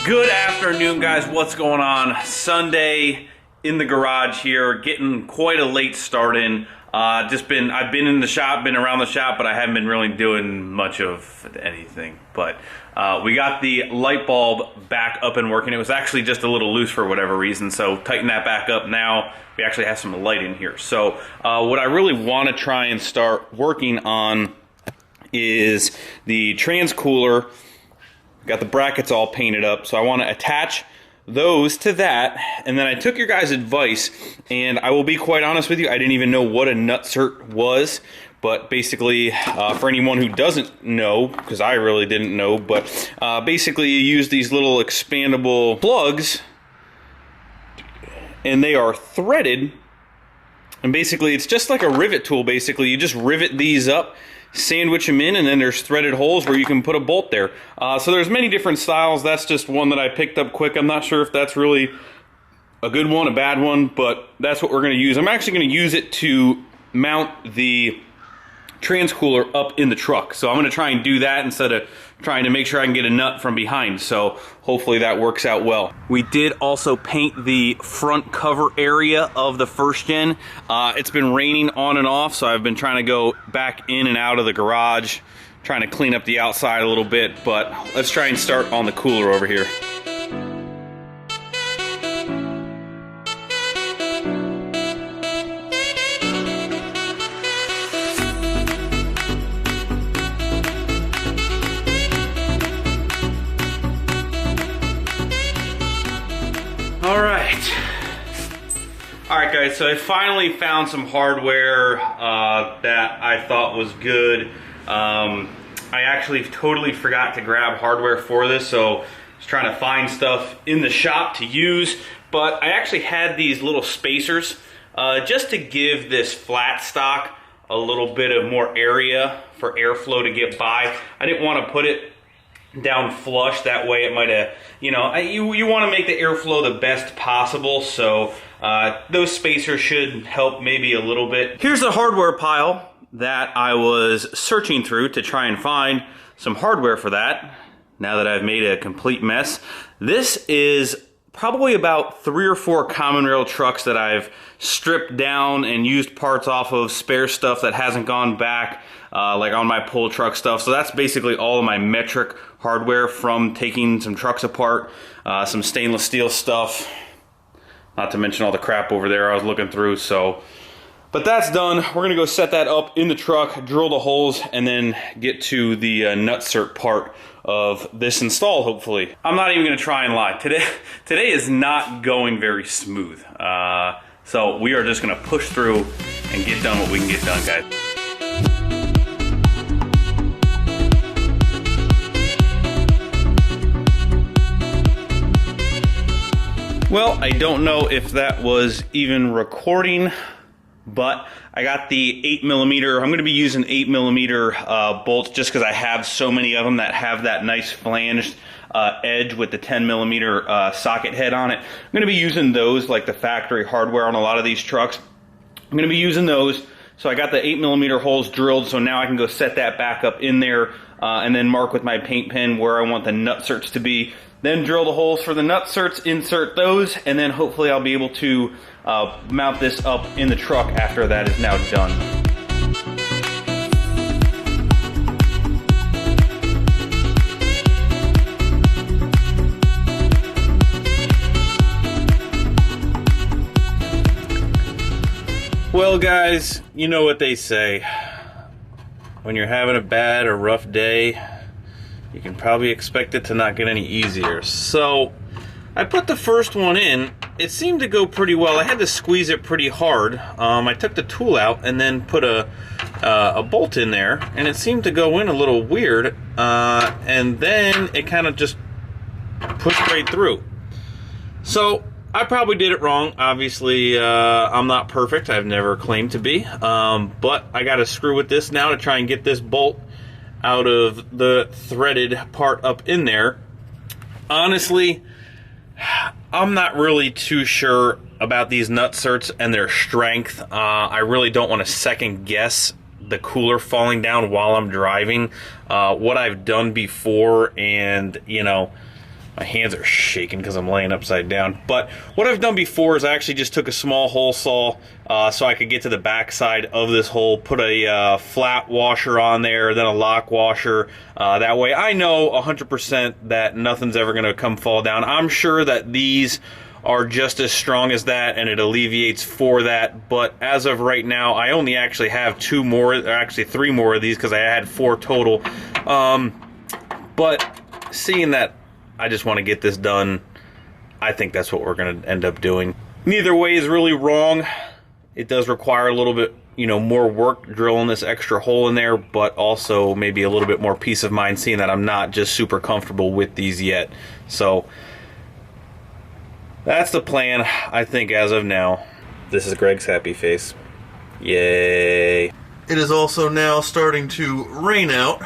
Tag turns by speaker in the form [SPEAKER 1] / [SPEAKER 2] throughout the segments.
[SPEAKER 1] Good afternoon, guys. What's going on? Sunday in the garage here, getting quite a late start in. I've been in the shop, been around the shop, but I haven't been really doing much of anything. But we got the light bulb back up and working. It was actually just a little loose for whatever reason, so tighten that back up. Now we actually have some light in here. So what I really want to try and start working on is the transcooler. Got the brackets all painted up, so I want to attach those to that. And then I took your guys' advice, and I will be quite honest with you, I didn't even know what a nutsert was. But basically, for anyone who doesn't know, because I really didn't know, but basically you use these little expandable plugs, and they are threaded. And basically, it's just like a rivet tool, basically. You just rivet these up, sandwich them in, and then there's threaded holes where you can put a bolt there. So there's many different styles. That's just one that I picked up quick. I'm not sure if that's really a good one, a bad one, but that's what we're going to use. I'm actually going to use it to mount the transcooler up in the truck. So I'm going to try and do that instead of trying to make sure I can get a nut from behind. So hopefully that works out well. We did also paint the front cover area of the first gen. It's been raining on and off, so I've been trying to go back in and out of the garage, trying to clean up the outside a little bit, but let's try and start on the cooler over here. Alright guys, so I finally found some hardware that I thought was good. I actually totally forgot to grab hardware for this, so I was trying to find stuff in the shop to use. But I actually had these little spacers just to give this flat stock a little bit of more area for airflow to get by. I didn't want to put it down flush, that way it might have, you know, you want to make the airflow the best possible, so those spacers should help maybe a little bit. Here's the hardware pile that I was searching through to try and find some hardware for that, now that I've made a complete mess. This is probably about 3 or 4 common rail trucks that I've stripped down and used parts off of, spare stuff that hasn't gone back, like on my pull truck stuff. So that's basically all of my metric hardware from taking some trucks apart, some stainless steel stuff, not to mention all the crap over there I was looking through. So, but that's done. We're gonna go set that up in the truck, drill the holes, and then get to the nutsert part of this install, hopefully. I'm not even gonna try and lie. Today is not going very smooth. So we are just gonna push through and get done what we can get done, guys. Well, I don't know if that was even recording, but I got the 8mm. I'm going to be using 8mm bolts just because I have so many of them that have that nice flanged edge with the 10mm socket head on it. I'm going to be using those like the factory hardware on a lot of these trucks. I'm going to be using those. So I got the 8mm holes drilled, so now I can go set that back up in there and then mark with my paint pen where I want the nutserts to be. Then drill the holes for the nutserts, insert those, and then hopefully I'll be able to mount this up in the truck after that is now done. Well guys, you know what they say. When you're having a bad or rough day, you can probably expect it to not get any easier. So I put the first one in. It seemed to go pretty well. I had to squeeze it pretty hard. I took the tool out and then put a bolt in there, and it seemed to go in a little weird. And then it kind of just pushed right through. So I probably did it wrong. Obviously, I'm not perfect. I've never claimed to be. But I got to screw with this now to try and get this bolt out of the threaded part up in there. Honestly, I'm not really too sure about these nutserts and their strength. I really don't want to second guess the cooler falling down while I'm driving. What I've done before, and you know, My hands are shaking because I'm laying upside down. But what I've done before is I actually just took a small hole saw so I could get to the back side of this hole, put a flat washer on there, then a lock washer. That way I know 100% that nothing's ever going to come fall down. I'm sure that these are just as strong as that, and it alleviates for that. But as of right now, I only actually have 2 more, or actually 3 more of these because I had 4 total. But seeing that I just want to get this done, I think that's what we're going to end up doing. Neither way is really wrong. It does require a little bit, you know, more work drilling this extra hole in there, but also maybe a little bit more peace of mind seeing that I'm not just super comfortable with these yet. So that's the plan, I think, as of now. This is Greg's happy face. Yay. It is also now starting to rain out,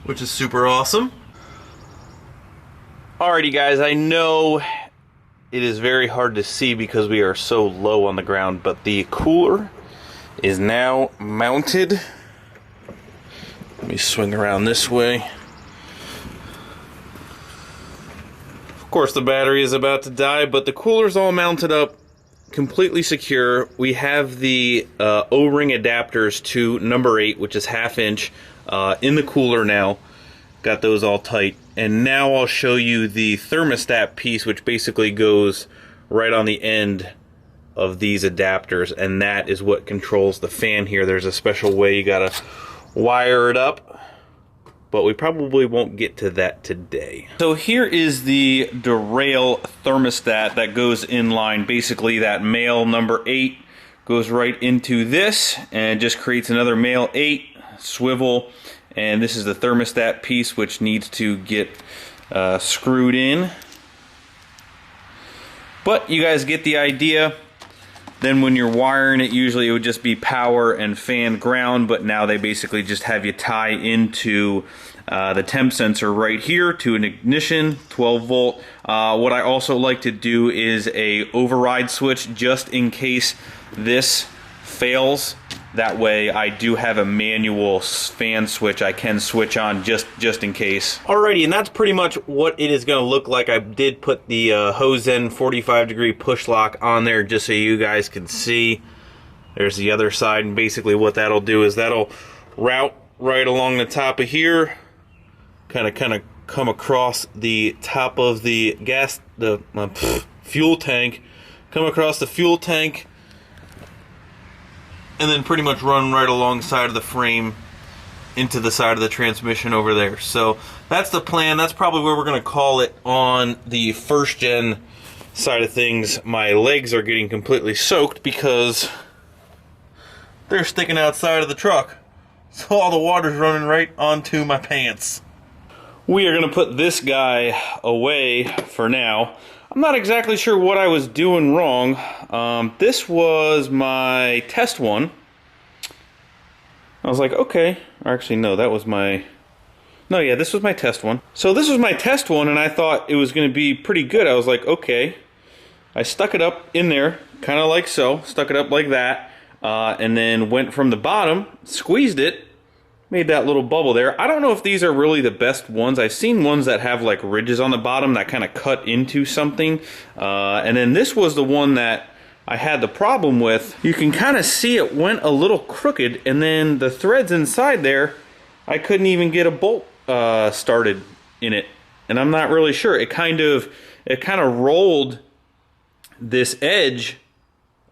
[SPEAKER 1] which is super awesome. Alrighty guys, I know it is very hard to see because we are so low on the ground, but the cooler is now mounted. Let me swing around this way. Of course the battery is about to die, but the cooler's all mounted up, completely secure. We have the O-ring adapters to number 8, which is 1/2 inch, in the cooler now. Got those all tight. And now I'll show you the thermostat piece, which basically goes right on the end of these adapters, and that is what controls the fan here. There's a special way you gotta wire it up, but we probably won't get to that today. So here is the derail thermostat that goes in line. Basically that male number 8 goes right into this and just creates another male 8 swivel. And this is the thermostat piece, which needs to get screwed in. But you guys get the idea. Then when you're wiring it, usually it would just be power and fan ground, but now they basically just have you tie into the temp sensor right here to an ignition, 12 volt. What I also like to do is a override switch just in case this fails. That way I do have a manual fan switch I can switch on just in case. Alrighty, and that's pretty much what it is going to look like. I did put the Hosen 45-degree push lock on there just so you guys can see. There's the other side, and basically what that'll do is that'll route right along the top of here, kind of come across the top of the fuel tank, come across the fuel tank, and then pretty much run right alongside of the frame into the side of the transmission over there. So that's the plan. That's probably where we're going to call it on the first gen side of things. My legs are getting completely soaked because they're sticking outside of the truck. So all the water's running right onto my pants. We are going to put this guy away for now. I'm not exactly sure what I was doing wrong. This was my test one. I was like, okay. Or actually, no, that was my... No, yeah, this was my test one. So this was my test one, and I thought it was going to be pretty good. I was like, okay. I stuck it up in there, kind of like so. Stuck it up like that. And then went from the bottom, squeezed it, made that little bubble there. I don't know if these are really the best ones. I've seen ones that have like ridges on the bottom that kind of cut into something. And then this was the one that I had the problem with. You can kind of see it went a little crooked, and then the threads inside there, I couldn't even get a bolt started in it. And I'm not really sure. It kind of rolled this edge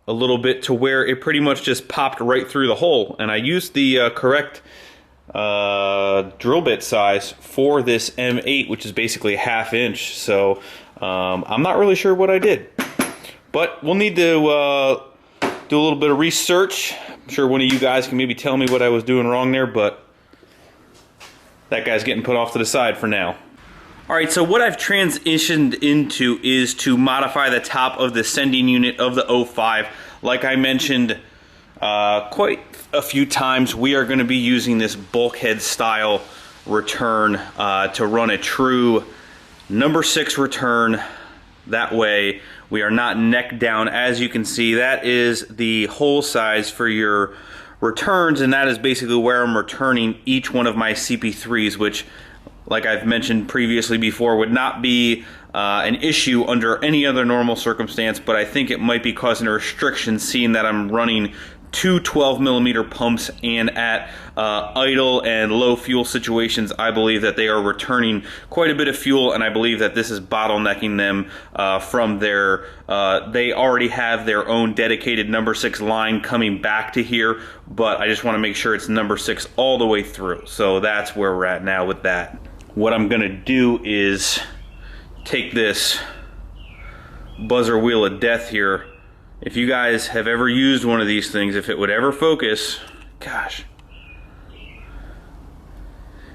[SPEAKER 1] a little bit to where it pretty much just popped right through the hole. And I used the correct drill bit size for this M8, which is basically a 1/2 inch. So I'm not really sure what I did, but we'll need to do a little bit of research. I'm sure one of you guys can maybe tell me what I was doing wrong there, but that guy's getting put off to the side for now. Alright, so what I've transitioned into is to modify the top of the sending unit of the 05. Like I mentioned quite a few times, we are going to be using this bulkhead style return to run a true number 6 return. That way we are not neck down. As you can see, that is the hole size for your returns, and that is basically where I'm returning each one of my CP3s, which like I've mentioned previously before, would not be an issue under any other normal circumstance, but I think it might be causing a restriction seeing that I'm running two 12mm pumps, and at idle and low fuel situations, I believe that they are returning quite a bit of fuel, and I believe that this is bottlenecking them from their, they already have their own dedicated number 6 line coming back to here, but I just want to make sure it's number 6 all the way through. So that's where we're at now with that. What I'm gonna do is take this buzzer wheel of death here. If you guys have ever used one of these things, if it would ever focus, gosh.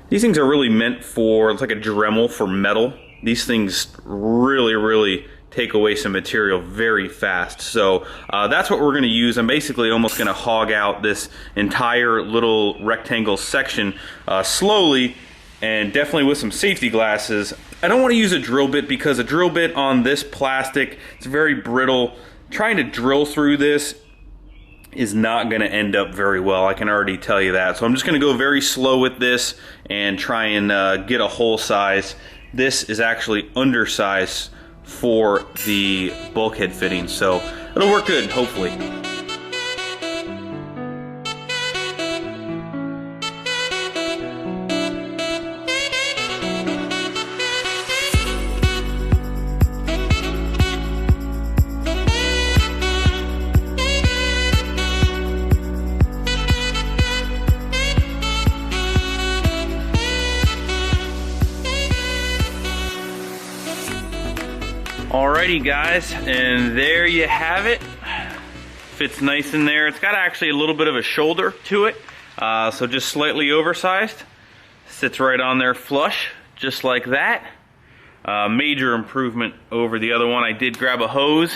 [SPEAKER 1] These things are really meant for, it's like a Dremel for metal. These things really take away some material very fast. So that's what we're gonna use. I'm basically almost gonna hog out this entire little rectangle section slowly, and definitely with some safety glasses. I don't wanna use a drill bit because a drill bit on this plastic, it's very brittle. Trying to drill through this is not going to end up very well. I can already tell you that. So I'm just going to go very slow with this and try and get a hole size. This is actually undersized for the bulkhead fitting, so it'll work good, hopefully. Alrighty guys, and there you have it. Fits nice in there. It's got actually a little bit of a shoulder to it, so just slightly oversized. Sits right on there flush, just like that. Major improvement over the other one. I did grab a hose,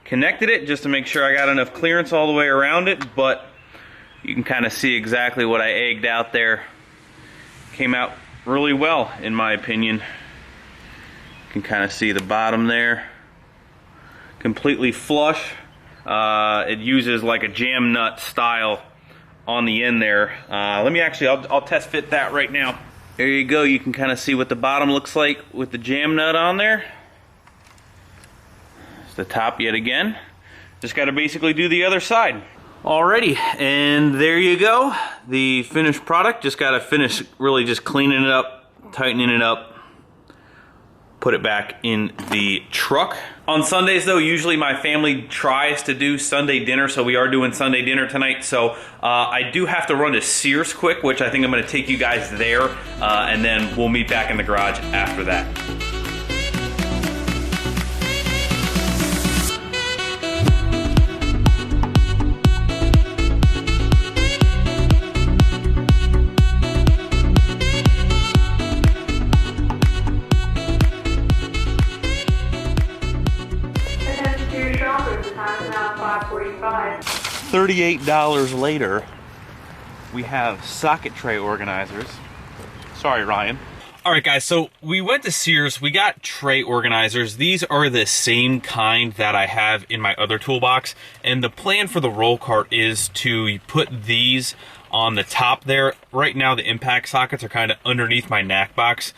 [SPEAKER 1] connected it just to make sure I got enough clearance all the way around it, but you can kind of see exactly what I egged out there. Came out really well, in my opinion. You can kind of see the bottom there, completely flush. It uses like a jam nut style on the end there. Let me actually, I'll test fit that right now. There you go. You can kind of see what the bottom looks like with the jam nut on there. It's the top yet again. Just got to basically do the other side. Alrighty, and there you go. The finished product. Just got to finish really just cleaning it up, tightening it up, put it back in the truck. On Sundays though, usually my family tries to do Sunday dinner, so we are doing Sunday dinner tonight. So I do have to run to Sears quick, which I think I'm gonna take you guys there, and then we'll meet back in the garage after that. $38 later, we have socket tray organizers. Sorry, Ryan. All right, guys, so we went to Sears. We got tray organizers. These are the same kind that I have in my other toolbox. And the plan for the roll cart is to put these on the top there. Right now, the impact sockets are kind of underneath my knack box,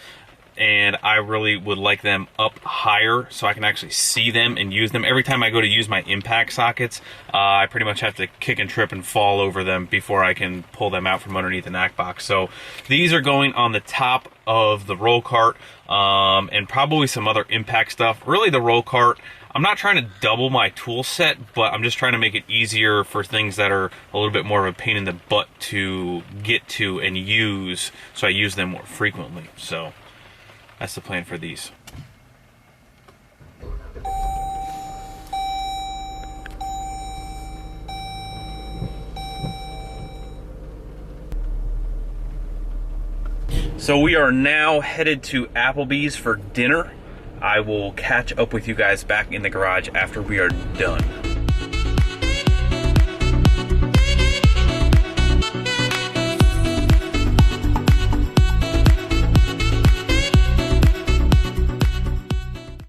[SPEAKER 1] and I really would like them up higher so I can actually see them and use them. Every time I go to use my impact sockets, I pretty much have to kick and trip and fall over them before I can pull them out from underneath the knack box. So these are going on the top of the roll cart, and probably some other impact stuff. Really, the roll cart, I'm not trying to double my tool set, but I'm just trying to make it easier for things that are a little bit more of a pain in the butt to get to and use, so I use them more frequently. So that's the plan for these. So we are now headed to Applebee's for dinner. I will catch up with you guys back in the garage after we are done.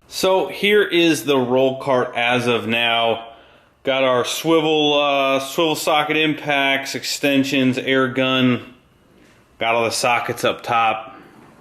[SPEAKER 1] So here is the roll cart as of now. Got our swivel socket impacts, extensions, air gun. Got all the sockets up top.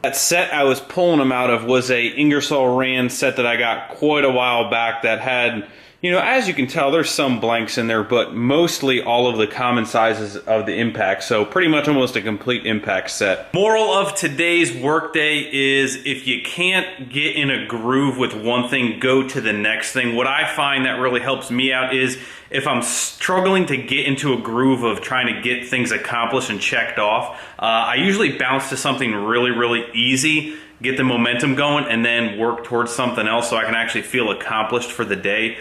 [SPEAKER 1] That set I was pulling them out of was a Ingersoll Rand set that I got quite a while back that had, you know, as you can tell, there's some blanks in there, but mostly all of the common sizes of the impact. So pretty much almost a complete impact set. Moral of today's workday is if you can't get in a groove with one thing, go to the next thing. What I find that really helps me out is if I'm struggling to get into a groove of trying to get things accomplished and checked off, I usually bounce to something really, really easy, get the momentum going, and then work towards something else so I can actually feel accomplished for the day.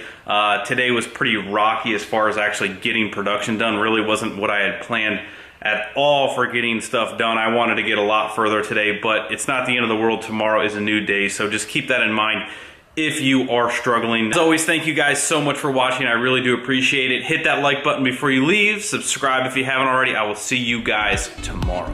[SPEAKER 1] Today was pretty rocky as far as actually getting production done. Really wasn't what I had planned at all for getting stuff done. I wanted to get a lot further today, but it's not the end of the world. Tomorrow is a new day, so just keep that in mind if you are struggling. As always, thank you guys so much for watching. I really do appreciate it. Hit that like button before you leave. Subscribe if you haven't already. I will see you guys tomorrow.